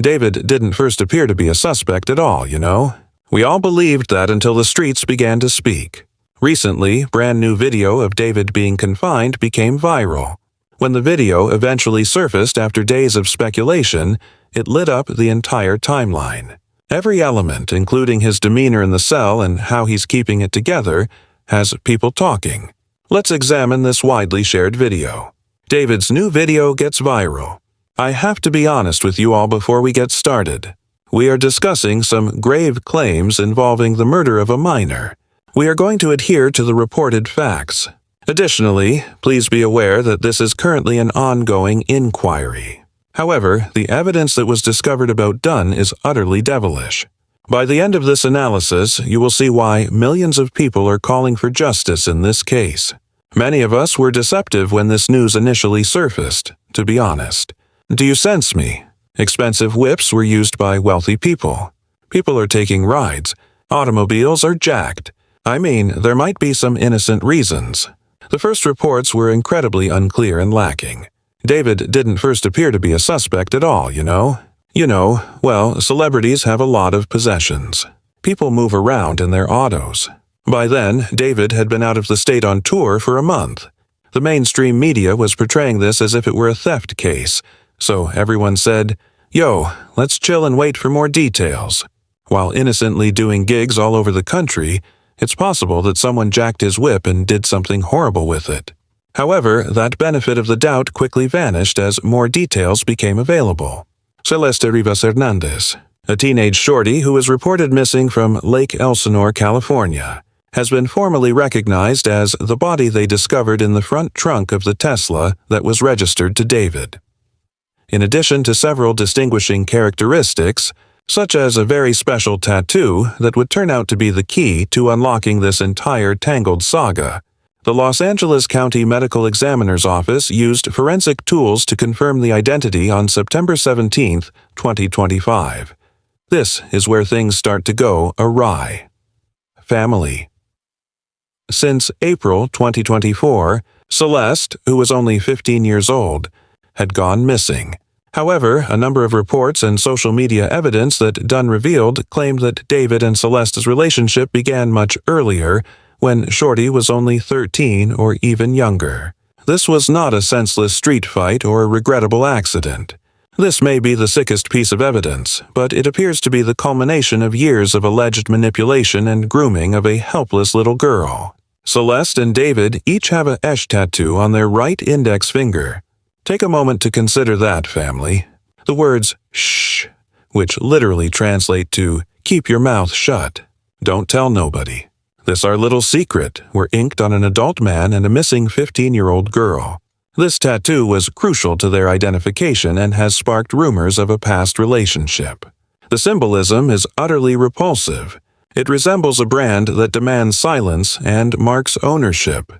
David didn't first appear to be a suspect at all, you know. We all believed that until the streets began to speak. Recently, brand new video of David being confined became viral. When the video eventually surfaced after days of speculation, it lit up the entire timeline. Every element, including his demeanor in the cell and how he's keeping it together, has people talking. Let's examine this widely shared video. David's new video gets viral. I have to be honest with you all before we get started. We are discussing some grave claims involving the murder of a minor. We are going to adhere to the reported facts. Additionally, please be aware that this is currently an ongoing inquiry. However, the evidence that was discovered about Dunn is utterly devilish. By the end of this analysis, you will see why millions of people are calling for justice in this case. Many of us were deceptive when this news initially surfaced, to be honest. Do you sense me? Expensive whips were used by wealthy people. People are taking rides. Automobiles are jacked. I mean, there might be some innocent reasons. The first reports were incredibly unclear and lacking. David didn't first appear to be a suspect at all, you know. Well, celebrities have a lot of possessions. People move around in their autos. By then, David had been out of the state on tour for a month. The mainstream media was portraying this as if it were a theft case, so everyone said, "Yo, let's chill and wait for more details." While innocently doing gigs all over the country, it's possible that someone jacked his whip and did something horrible with it. However, that benefit of the doubt quickly vanished as more details became available. Celeste Rivas Hernandez, a teenage shorty who was reported missing from Lake Elsinore, California, has been formally recognized as the body they discovered in the front trunk of the Tesla that was registered to David. In addition to several distinguishing characteristics, such as a very special tattoo that would turn out to be the key to unlocking this entire tangled saga, the Los Angeles County Medical Examiner's Office used forensic tools to confirm the identity on September 17, 2025. This is where things start to go awry. Family. Since April 2024, Celeste, who was only 15 years old, had gone missing. However, a number of reports and social media evidence that Dunn revealed claimed that David and Celeste's relationship began much earlier, when Shorty was only 13 or even younger. This was not a senseless street fight or a regrettable accident. This may be the sickest piece of evidence, but it appears to be the culmination of years of alleged manipulation and grooming of a helpless little girl. Celeste and David each have a Esh tattoo on their right index finger. Take a moment to consider that, family. The words shh, which literally translate to keep your mouth shut. Don't tell nobody. This our little secret were inked on an adult man and a missing 15-year-old girl. This tattoo was crucial to their identification and has sparked rumors of a past relationship. The symbolism is utterly repulsive. It resembles a brand that demands silence and marks ownership.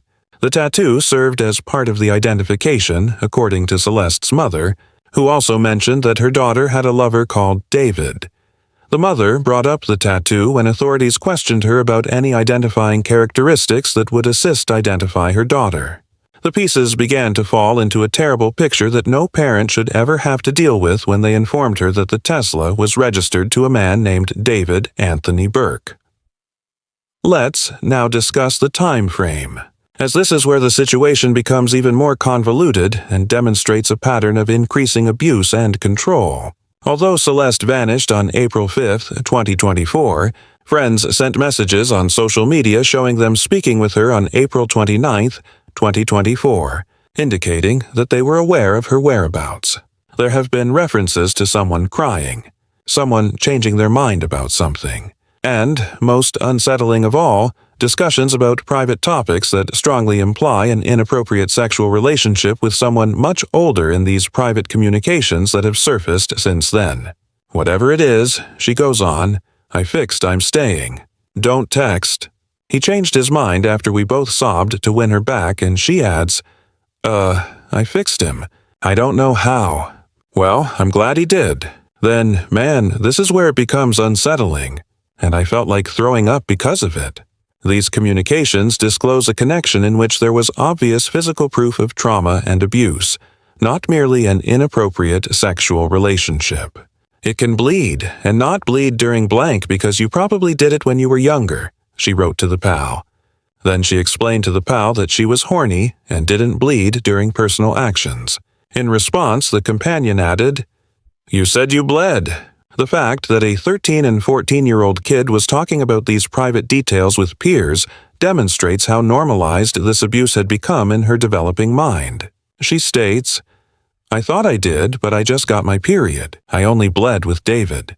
The tattoo served as part of the identification, according to Celeste's mother, who also mentioned that her daughter had a lover called David. The mother brought up the tattoo when authorities questioned her about any identifying characteristics that would assist identify her daughter. The pieces began to fall into a terrible picture that no parent should ever have to deal with when they informed her that the Tesla was registered to a man named David Anthony Burke. Let's now discuss the time frame, as this is where the situation becomes even more convoluted and demonstrates a pattern of increasing abuse and control. Although Celeste vanished on April 5, 2024, friends sent messages on social media showing them speaking with her on April 29, 2024, indicating that they were aware of her whereabouts. There have been references to someone crying, someone changing their mind about something, and, most unsettling of all, discussions about private topics that strongly imply an inappropriate sexual relationship with someone much older in these private communications that have surfaced since then. Whatever it is, she goes on, I'm staying. Don't text. He changed his mind after we both sobbed to win her back, and she adds, I fixed him. I don't know how. Well, I'm glad he did. Then, man, this is where it becomes unsettling, and I felt like throwing up because of it. These communications disclose a connection in which there was obvious physical proof of trauma and abuse, not merely an inappropriate sexual relationship. "It can bleed, and not bleed during blank because you probably did it when you were younger," she wrote to the pal. Then she explained to the pal that she was horny and didn't bleed during personal actions. In response, the companion added, "You said you bled." The fact that a 13 and 14-year-old kid was talking about these private details with peers demonstrates how normalized this abuse had become in her developing mind. She states, "I thought I did, but I just got my period. I only bled with David."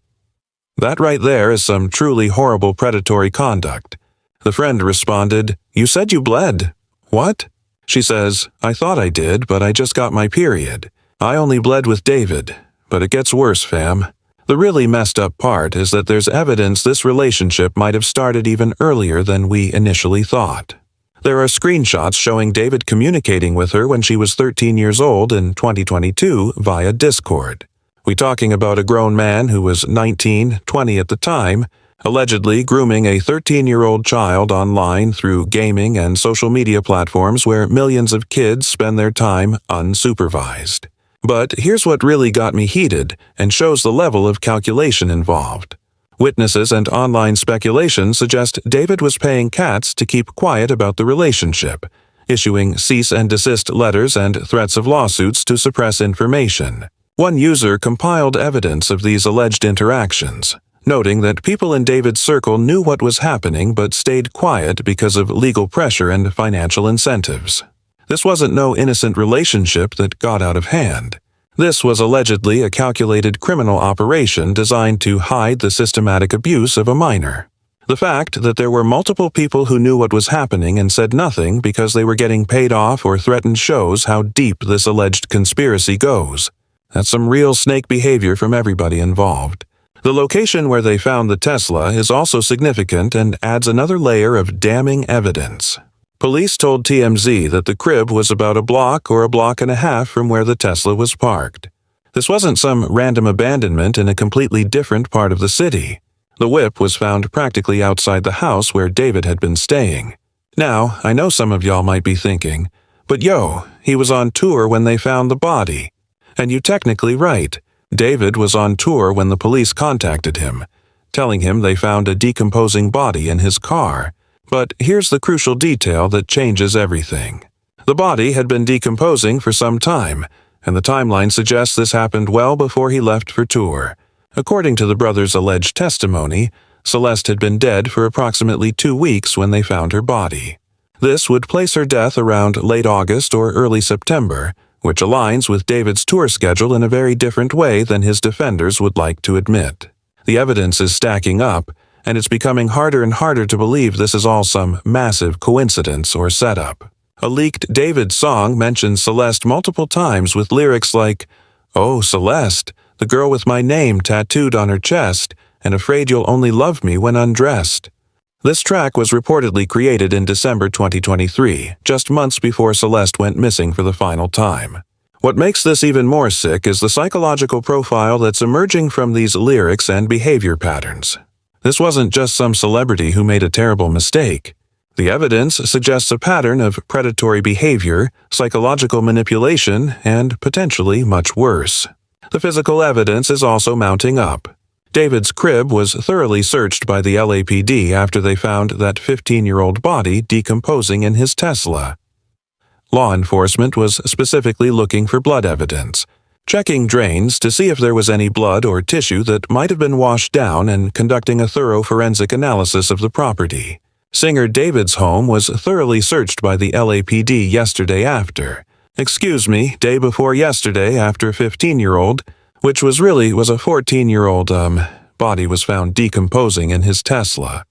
That right there is some truly horrible predatory conduct. The friend responded, "You said you bled." "What?" She says, "I thought I did, but I just got my period. I only bled with David." But it gets worse, fam. The really messed up part is that there's evidence this relationship might have started even earlier than we initially thought. There are screenshots showing David communicating with her when she was 13 years old in 2022 via Discord. We're talking about a grown man who was 19, 20 at the time, allegedly grooming a 13-year-old child online through gaming and social media platforms where millions of kids spend their time unsupervised. But here's what really got me heated and shows the level of calculation involved. Witnesses and online speculation suggest David was paying Katz to keep quiet about the relationship, issuing cease and desist letters and threats of lawsuits to suppress information. One user compiled evidence of these alleged interactions, noting that people in David's circle knew what was happening but stayed quiet because of legal pressure and financial incentives. This wasn't no innocent relationship that got out of hand. This was allegedly a calculated criminal operation designed to hide the systematic abuse of a minor. The fact that there were multiple people who knew what was happening and said nothing because they were getting paid off or threatened shows how deep this alleged conspiracy goes. That's some real snake behavior from everybody involved. The location where they found the Tesla is also significant and adds another layer of damning evidence. Police told TMZ that the crib was about a block or a block and a half from where the Tesla was parked. This wasn't some random abandonment in a completely different part of the city. The whip was found practically outside the house where David had been staying. Now, I know some of y'all might be thinking, but yo, he was on tour when they found the body. And you're technically right. David was on tour when the police contacted him, telling him they found a decomposing body in his car. But here's the crucial detail that changes everything. The body had been decomposing for some time, and the timeline suggests this happened well before he left for tour. According to the brothers' alleged testimony, Celeste had been dead for approximately 2 weeks when they found her body. This would place her death around late August or early September, which aligns with David's tour schedule in a very different way than his defenders would like to admit. The evidence is stacking up, and it's becoming harder and harder to believe this is all some massive coincidence or setup. A leaked David song mentions Celeste multiple times with lyrics like, "Oh, Celeste, the girl with my name tattooed on her chest, and afraid you'll only love me when undressed." This track was reportedly created in December 2023, just months before Celeste went missing for the final time. What makes this even more sick is the psychological profile that's emerging from these lyrics and behavior patterns. This wasn't just some celebrity who made a terrible mistake. The evidence suggests a pattern of predatory behavior, psychological manipulation, and potentially much worse. The physical evidence is also mounting up. David's crib was thoroughly searched by the LAPD after they found that 15-year-old body decomposing in his Tesla. Law enforcement was specifically looking for blood evidence, checking drains to see if there was any blood or tissue that might have been washed down and conducting a thorough forensic analysis of the property. Singer David's home was thoroughly searched by the LAPD yesterday after. Day before yesterday after 15-year-old, which was a 14-year-old, body was found decomposing in his Tesla.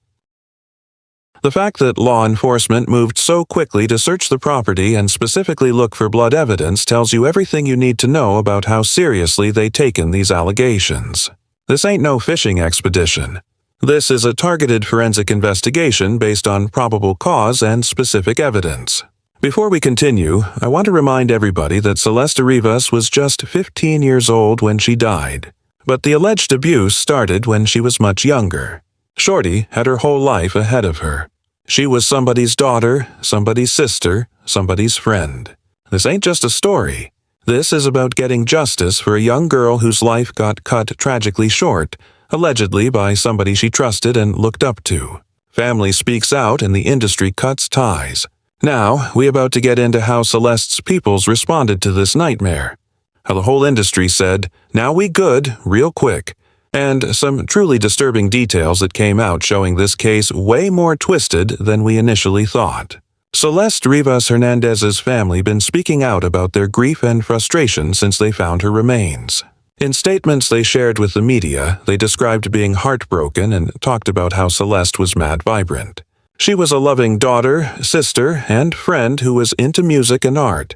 The fact that law enforcement moved so quickly to search the property and specifically look for blood evidence tells you everything you need to know about how seriously they taken these allegations. This ain't no fishing expedition. This is a targeted forensic investigation based on probable cause and specific evidence. Before we continue, I want to remind everybody that Celeste Rivas was just 15 years old when she died, but the alleged abuse started when she was much younger. Shorty had her whole life ahead of her. She was somebody's daughter, somebody's sister, somebody's friend. This ain't just a story. This is about getting justice for a young girl whose life got cut tragically short, allegedly by somebody she trusted and looked up to. Family speaks out and the industry cuts ties. Now, we about to get into how Celeste's peoples responded to this nightmare. How the whole industry said, "Now we good," real quick. And some truly disturbing details that came out showing this case way more twisted than we initially thought. Celeste Rivas Hernandez's family been speaking out about their grief and frustration since they found her remains. In statements they shared with the media, they described being heartbroken and talked about how Celeste was mad vibrant. She was a loving daughter, sister, and friend who was into music and art.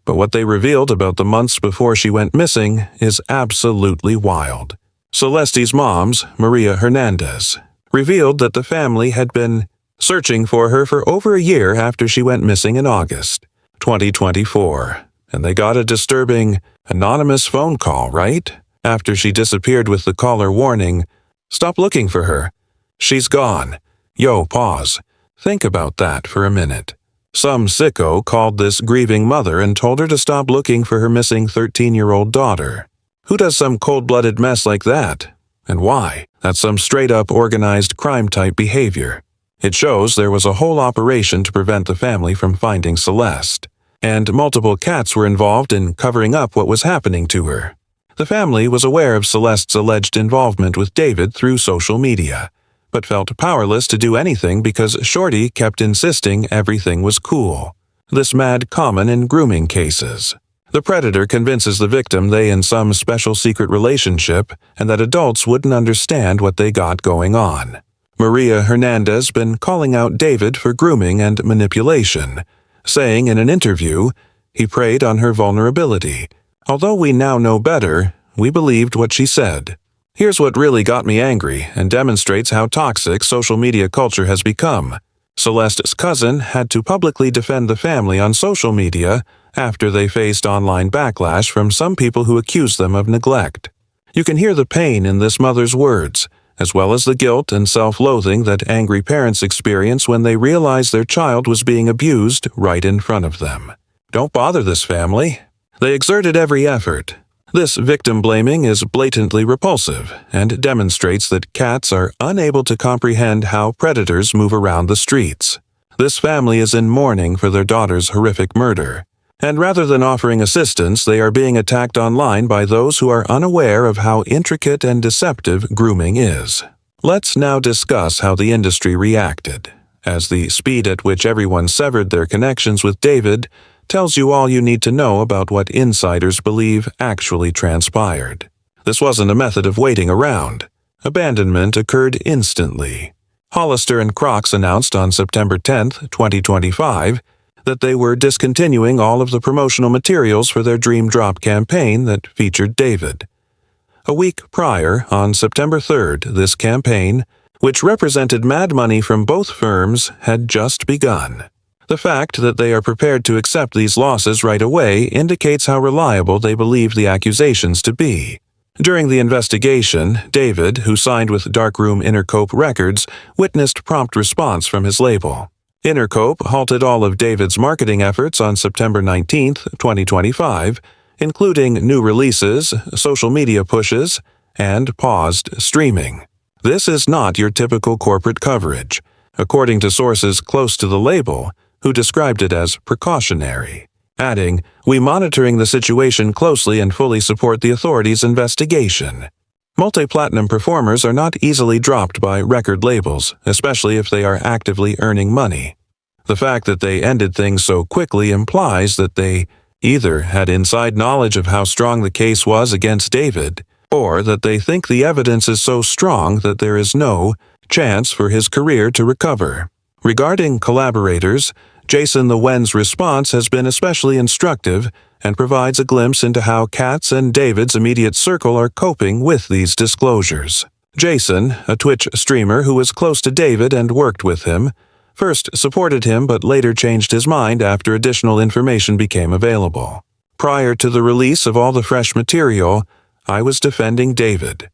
But what they revealed about the months before she went missing is absolutely wild. Celeste's moms, Maria Hernandez, revealed that the family had been searching for her for over a year after she went missing in August 2024. And they got a disturbing, anonymous phone call right after she disappeared with the caller warning, "Stop looking for her. She's gone." Yo, pause. Think about that for a minute. Some sicko called this grieving mother and told her to stop looking for her missing 13-year-old daughter. Who does some cold-blooded mess like that? And why? That's some straight-up organized crime-type behavior. It shows there was a whole operation to prevent the family from finding Celeste. And multiple cats were involved in covering up what was happening to her. The family was aware of Celeste's alleged involvement with David through social media, but felt powerless to do anything because Shorty kept insisting everything was cool. This mad common in grooming cases. The predator convinces the victim they in some special secret relationship and that adults wouldn't understand what they got going on. Maria Hernandez been calling out David for grooming and manipulation, saying in an interview, he preyed on her vulnerability. Although we now know better, we believed what she said. Here's what really got me angry and demonstrates how toxic social media culture has become. Celeste's cousin had to publicly defend the family on social media after they faced online backlash from some people who accused them of neglect. You can hear the pain in this mother's words, as well as the guilt and self-loathing that angry parents experience when they realize their child was being abused right in front of them. Don't bother this family. They exerted every effort. This victim blaming is blatantly repulsive and demonstrates that cats are unable to comprehend how predators move around the streets. This family is in mourning for their daughter's horrific murder. And rather than offering assistance, they are being attacked online by those who are unaware of how intricate and deceptive grooming is. Let's now discuss how the industry reacted, as the speed at which everyone severed their connections with David tells you all you need to know about what insiders believe actually transpired. This wasn't a method of waiting around. Abandonment occurred instantly. Hollister and Crocs announced on September 10, 2025, that they were discontinuing all of the promotional materials for their Dream Drop campaign that featured David. A week prior, on September 3rd, this campaign, which represented mad money from both firms, had just begun. The fact that they are prepared to accept these losses right away indicates how reliable they believe the accusations to be. During the investigation, David, who signed with Darkroom Intercope Records, witnessed prompt response from his label. Intercope halted all of David's marketing efforts on September 19, 2025, including new releases, social media pushes, and paused streaming. This is not your typical corporate coverage, according to sources close to the label, who described it as precautionary, adding, "We monitoring the situation closely and fully support the authorities' investigation." Multi-platinum performers are not easily dropped by record labels, especially if they are actively earning money. The fact that they ended things so quickly implies that they either had inside knowledge of how strong the case was against David, or that they think the evidence is so strong that there is no chance for his career to recover. Regarding collaborators, Jason the Wen's response has been especially instructive and provides a glimpse into how Katz and David's immediate circle are coping with these disclosures. Jason, a Twitch streamer who was close to David and worked with him, first supported him but later changed his mind after additional information became available. Prior to the release of all the fresh material, I was defending David.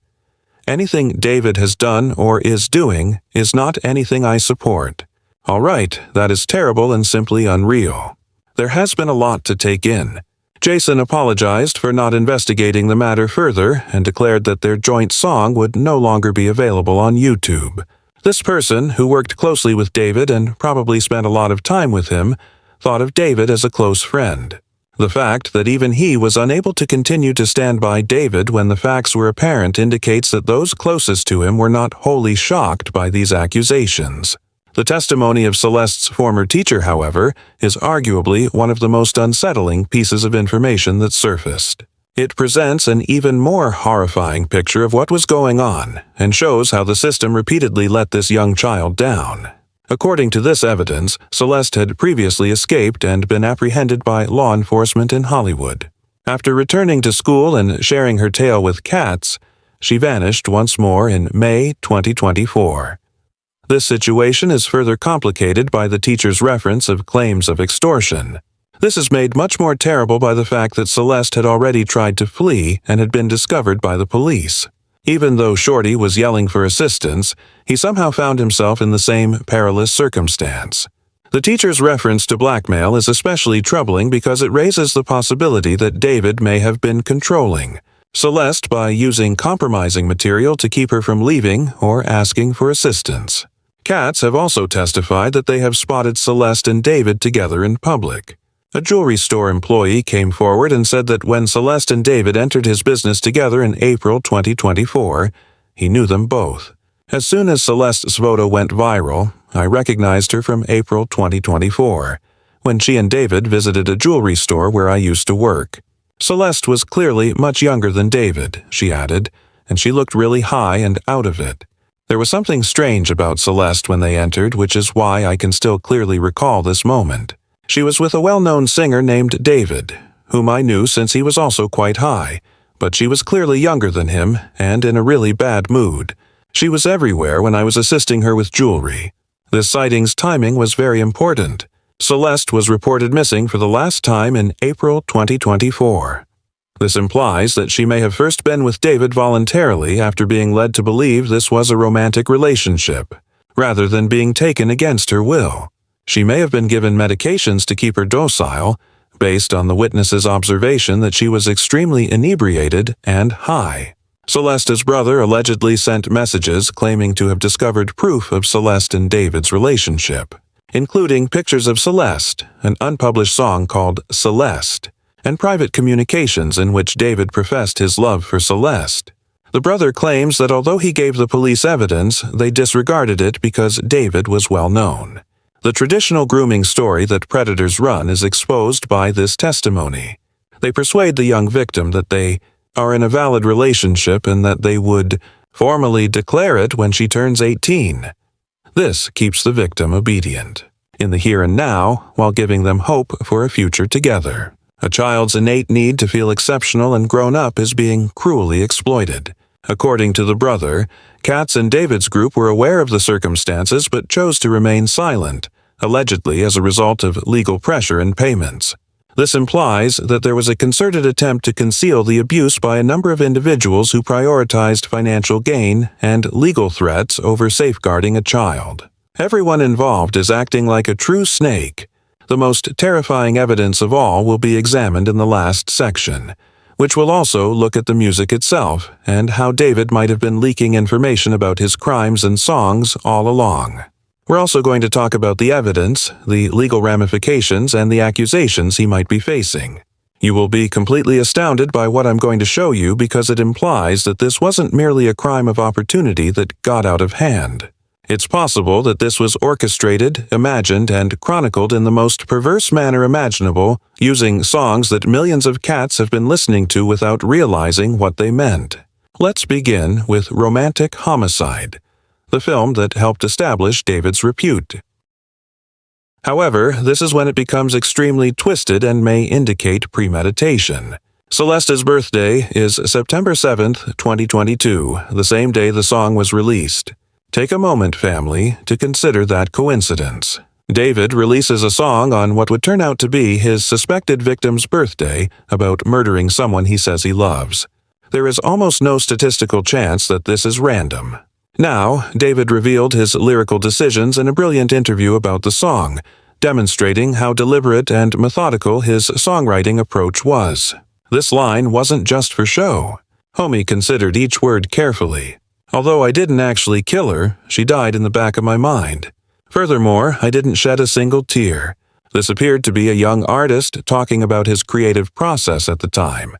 Anything David has done or is doing is not anything I support. All right, that is terrible and simply unreal. There has been a lot to take in. Jason apologized for not investigating the matter further and declared that their joint song would no longer be available on YouTube. This person, who worked closely with David and probably spent a lot of time with him, thought of David as a close friend. The fact that even he was unable to continue to stand by David when the facts were apparent indicates that those closest to him were not wholly shocked by these accusations. The testimony of Celeste's former teacher, however, is arguably one of the most unsettling pieces of information that surfaced. It presents an even more horrifying picture of what was going on and shows how the system repeatedly let this young child down. According to this evidence, Celeste had previously escaped and been apprehended by law enforcement in Hollywood. After returning to school and sharing her tale with Katz, she vanished once more in May 2024. This situation is further complicated by the teacher's reference of claims of extortion. This is made much more terrible by the fact that Celeste had already tried to flee and had been discovered by the police. Even though Shorty was yelling for assistance, he somehow found himself in the same perilous circumstance. The teacher's reference to blackmail is especially troubling because it raises the possibility that David may have been controlling Celeste by using compromising material to keep her from leaving or asking for assistance. Katz have also testified that they have spotted Celeste and David together in public. A jewelry store employee came forward and said that when Celeste and David entered his business together in April 2024, he knew them both. As soon as Celeste's photo went viral, I recognized her from April 2024, when she and David visited a jewelry store where I used to work. Celeste was clearly much younger than David, she added, and she looked really high and out of it. There was something strange about Celeste when they entered, which is why I can still clearly recall this moment. She was with a well-known singer named David, whom I knew since he was also quite high, but she was clearly younger than him and in a really bad mood. She was everywhere when I was assisting her with jewelry. This sighting's timing was very important. Celeste was reported missing for the last time in April 2024. This implies that she may have first been with David voluntarily after being led to believe this was a romantic relationship, rather than being taken against her will. She may have been given medications to keep her docile, based on the witness's observation that she was extremely inebriated and high. Celeste's brother allegedly sent messages claiming to have discovered proof of Celeste and David's relationship, including pictures of Celeste, an unpublished song called Celeste, and private communications in which David professed his love for Celeste. The brother claims that although he gave the police evidence, they disregarded it because David was well known. The traditional grooming story that predators run is exposed by this testimony. They persuade the young victim that they are in a valid relationship and that they would formally declare it when she turns 18. This keeps the victim obedient, in the here and now, while giving them hope for a future together. A child's innate need to feel exceptional and grown up is being cruelly exploited. According to the brother, Katz and David's group were aware of the circumstances but chose to remain silent, allegedly as a result of legal pressure and payments. This implies that there was a concerted attempt to conceal the abuse by a number of individuals who prioritized financial gain and legal threats over safeguarding a child. Everyone involved is acting like a true snake. The most terrifying evidence of all will be examined in the last section, which will also look at the music itself and how David might have been leaking information about his crimes and songs all along. We're also going to talk about the evidence, the legal ramifications, and the accusations he might be facing. You will be completely astounded by what I'm going to show you because it implies that this wasn't merely a crime of opportunity that got out of hand. It's possible that this was orchestrated, imagined, and chronicled in the most perverse manner imaginable, using songs that millions of cats have been listening to without realizing what they meant. Let's begin with Romantic Homicide, the film that helped establish David's repute. However, this is when it becomes extremely twisted and may indicate premeditation. Celeste's birthday is September 7th, 2022, the same day the song was released. Take a moment, family, to consider that coincidence. David releases a song on what would turn out to be his suspected victim's birthday about murdering someone he says he loves. There is almost no statistical chance that this is random. Now, David revealed his lyrical decisions in a brilliant interview about the song, demonstrating how deliberate and methodical his songwriting approach was. This line wasn't just for show. Homie considered each word carefully. Although I didn't actually kill her, she died in the back of my mind. Furthermore, I didn't shed a single tear. This appeared to be a young artist talking about his creative process at the time,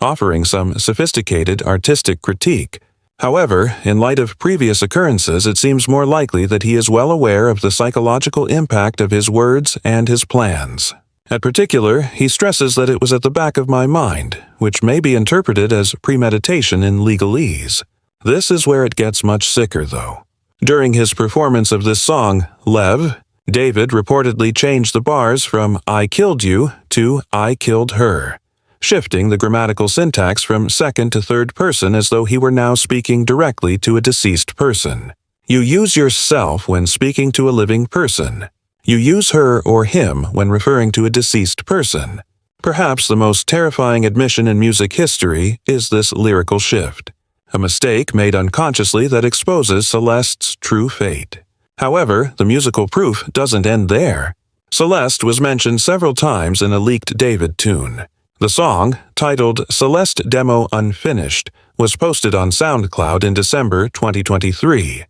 offering some sophisticated artistic critique. However, in light of previous occurrences, it seems more likely that he is well aware of the psychological impact of his words and his plans. In particular, he stresses that it was at the back of my mind, which may be interpreted as premeditation in legalese. This is where it gets much sicker, though. During his performance of this song, Lev, David reportedly changed the bars from "I killed you" to "I killed her," shifting the grammatical syntax from second to third person as though he were now speaking directly to a deceased person. You use yourself when speaking to a living person. You use her or him when referring to a deceased person. Perhaps the most terrifying admission in music history is this lyrical shift, a mistake made unconsciously that exposes Celeste's true fate. However, the musical proof doesn't end there. Celeste was mentioned several times in a leaked David tune. The song, titled Celeste Demo Unfinished, was posted on SoundCloud in December 2023.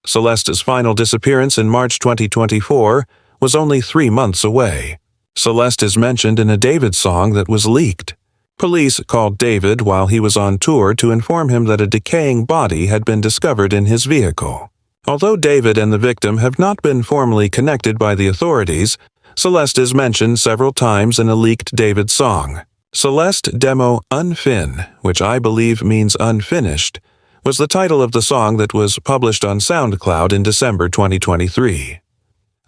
Celeste's final disappearance in March 2024 was only 3 months away. Celeste is mentioned in a David song that was leaked. Police called David while he was on tour to inform him that a decaying body had been discovered in his vehicle. Although David and the victim have not been formally connected by the authorities, Celeste is mentioned several times in a leaked David song. Celeste Demo Unfin, which I believe means unfinished, was the title of the song that was published on SoundCloud in December 2023.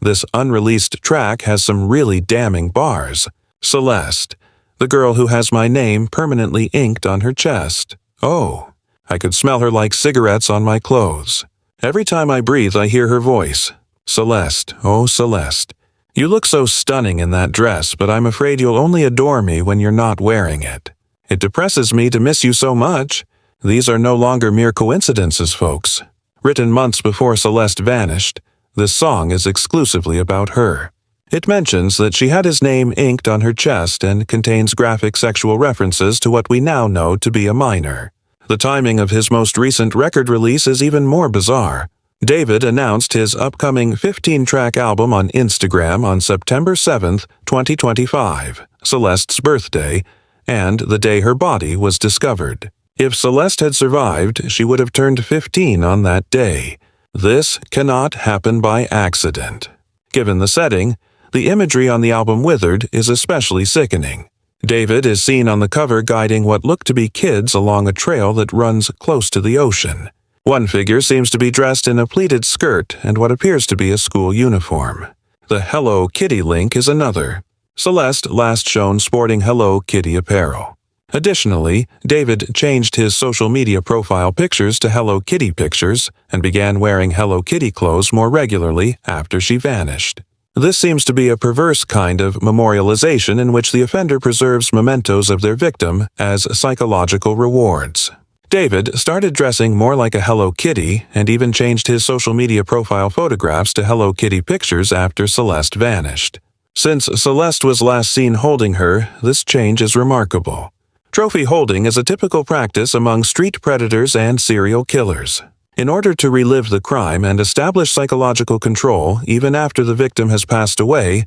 This unreleased track has some really damning bars. Celeste, the girl who has my name permanently inked on her chest. Oh, I could smell her like cigarettes on my clothes. Every time I breathe, I hear her voice. Celeste, oh Celeste, you look so stunning in that dress, but I'm afraid you'll only adore me when you're not wearing it. It depresses me to miss you so much. These are no longer mere coincidences, folks. Written months before Celeste vanished, this song is exclusively about her. It mentions that she had his name inked on her chest and contains graphic sexual references to what we now know to be a minor. The timing of his most recent record release is even more bizarre. David announced his upcoming 15-track album on Instagram on September 7, 2025, Celeste's birthday, and the day her body was discovered. If Celeste had survived, she would have turned 15 on that day. This cannot happen by accident. Given the setting, the imagery on the album Withered is especially sickening. David is seen on the cover guiding what look to be kids along a trail that runs close to the ocean. One figure seems to be dressed in a pleated skirt and what appears to be a school uniform. The Hello Kitty link is another. Celeste last shown sporting Hello Kitty apparel. Additionally, David changed his social media profile pictures to Hello Kitty pictures and began wearing Hello Kitty clothes more regularly after she vanished. This seems to be a perverse kind of memorialization in which the offender preserves mementos of their victim as psychological rewards. David started dressing more like a Hello Kitty and even changed his social media profile photographs to Hello Kitty pictures after Celeste vanished. Since Celeste was last seen holding her, this change is remarkable. Trophy holding is a typical practice among street predators and serial killers. In order to relive the crime and establish psychological control even after the victim has passed away,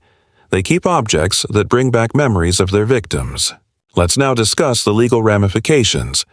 they keep objects that bring back memories of their victims. Let's now discuss the legal ramifications,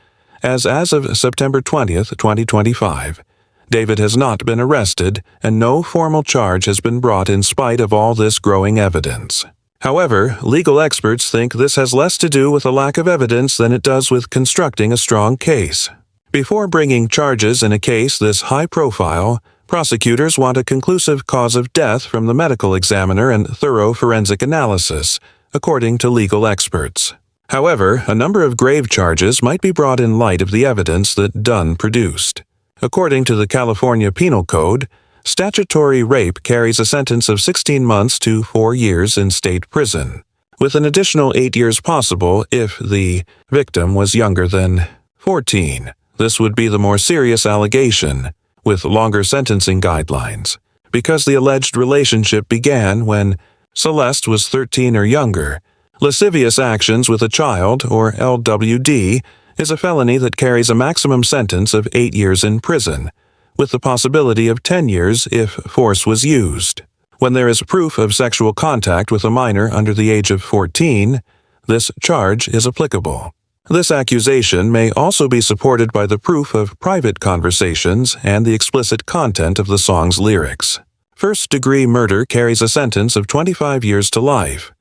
as of September 20th, 2025, David has not been arrested and no formal charge has been brought in spite of all this growing evidence. However, legal experts think this has less to do with a lack of evidence than it does with constructing a strong case. Before bringing charges in a case this high profile, prosecutors want a conclusive cause of death from the medical examiner and thorough forensic analysis, according to legal experts. However, a number of grave charges might be brought in light of the evidence that Dunn produced. According to the California Penal Code, statutory rape carries a sentence of 16 months to 4 years in state prison, with an additional 8 years possible if the victim was younger than 14. This would be the more serious allegation, with longer sentencing guidelines, because the alleged relationship began when Celeste was 13 or younger. Lascivious actions with a child, or LWD, is a felony that carries a maximum sentence of 8 years in prison, with the possibility of 10 years if force was used. When there is proof of sexual contact with a minor under the age of 14, this charge is applicable. This accusation may also be supported by the proof of private conversations and the explicit content of the song's lyrics. First-degree murder carries a sentence of 25 years to life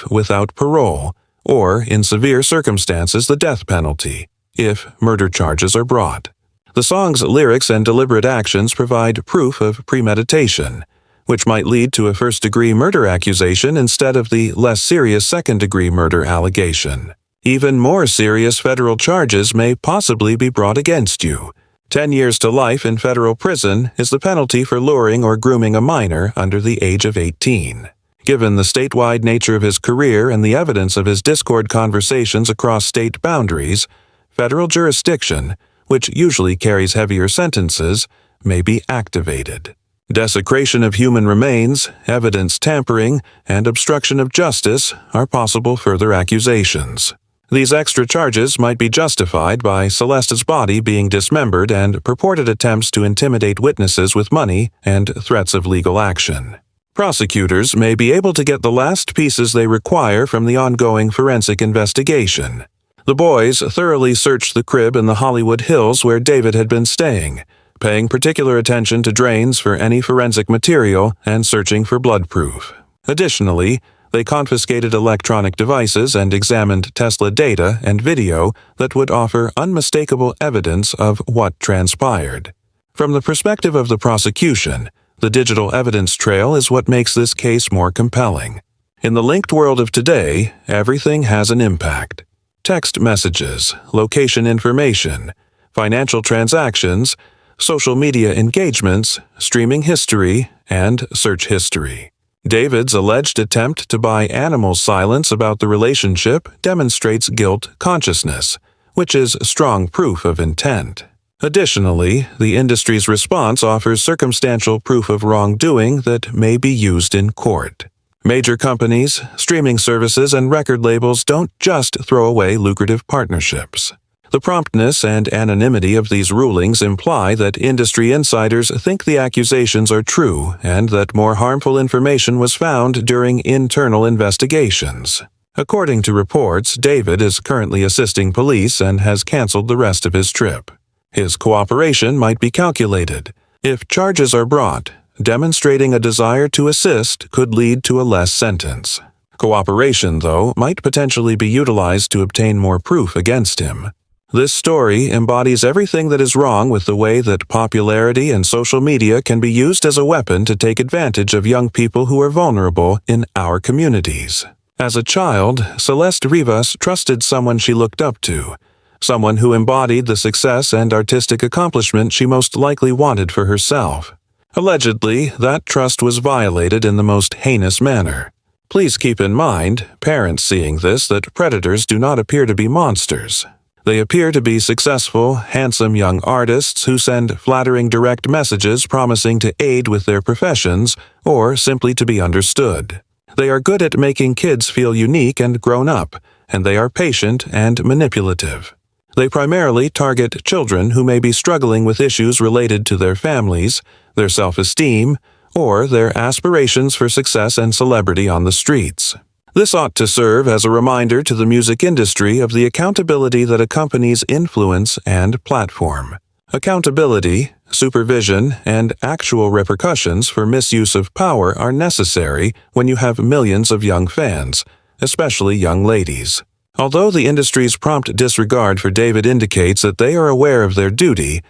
without parole, or, in severe circumstances, the death penalty, if murder charges are brought. The song's lyrics and deliberate actions provide proof of premeditation, which might lead to a first-degree murder accusation instead of the less serious second-degree murder allegation. Even more serious federal charges may possibly be brought against you. 10 years to life in federal prison is the penalty for luring or grooming a minor under the age of 18. Given the statewide nature of his career and the evidence of his Discord conversations across state boundaries, federal jurisdiction, which usually carries heavier sentences, may be activated. Desecration of human remains, evidence tampering, and obstruction of justice are possible further accusations. These extra charges might be justified by Celeste's body being dismembered and purported attempts to intimidate witnesses with money and threats of legal action. Prosecutors may be able to get the last pieces they require from the ongoing forensic investigation. The boys thoroughly searched the crib in the Hollywood Hills where David had been staying, paying particular attention to drains for any forensic material and searching for blood proof. Additionally, they confiscated electronic devices and examined Tesla data and video that would offer unmistakable evidence of what transpired. From the perspective of the prosecution, the digital evidence trail is what makes this case more compelling. In the linked world of today, everything has an impact. Text messages, location information, financial transactions, social media engagements, streaming history, and search history. David's alleged attempt to buy animals' silence about the relationship demonstrates guilt consciousness, which is strong proof of intent. Additionally, the industry's response offers circumstantial proof of wrongdoing that may be used in court. Major companies, streaming services, and record labels don't just throw away lucrative partnerships. The promptness and anonymity of these rulings imply that industry insiders think the accusations are true and that more harmful information was found during internal investigations. According to reports, David is currently assisting police and has canceled the rest of his trip. His cooperation might be calculated. If charges are brought, demonstrating a desire to assist could lead to a less sentence. Cooperation, though, might potentially be utilized to obtain more proof against him. This story embodies everything that is wrong with the way that popularity and social media can be used as a weapon to take advantage of young people who are vulnerable in our communities. As a child, Celeste Rivas trusted someone she looked up to, someone who embodied the success and artistic accomplishment she most likely wanted for herself. Allegedly, that trust was violated in the most heinous manner. Please keep in mind, parents seeing this, that predators do not appear to be monsters. They appear to be successful, handsome young artists who send flattering direct messages promising to aid with their professions or simply to be understood. They are good at making kids feel unique and grown up, and they are patient and manipulative. They primarily target children who may be struggling with issues related to their families, their self-esteem, or their aspirations for success and celebrity on the streets. This ought to serve as a reminder to the music industry of the accountability that accompanies influence and platform. Accountability, supervision, and actual repercussions for misuse of power are necessary when you have millions of young fans, especially young ladies. Although the industry's prompt disregard for David indicates that they are aware of their duty,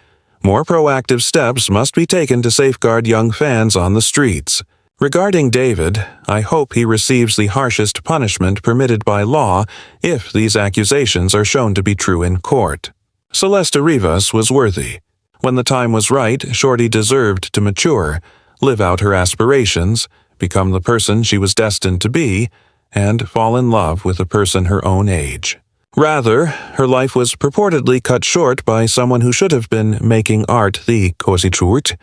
more proactive steps must be taken to safeguard young fans on the streets. Regarding David, I hope he receives the harshest punishment permitted by law if these accusations are shown to be true in court. Celeste Rivas was worthy. When the time was right, Shorty deserved to mature, live out her aspirations, become the person she was destined to be, and fall in love with a person her own age. Rather, her life was purportedly cut short by someone who should have been making art the Kositurt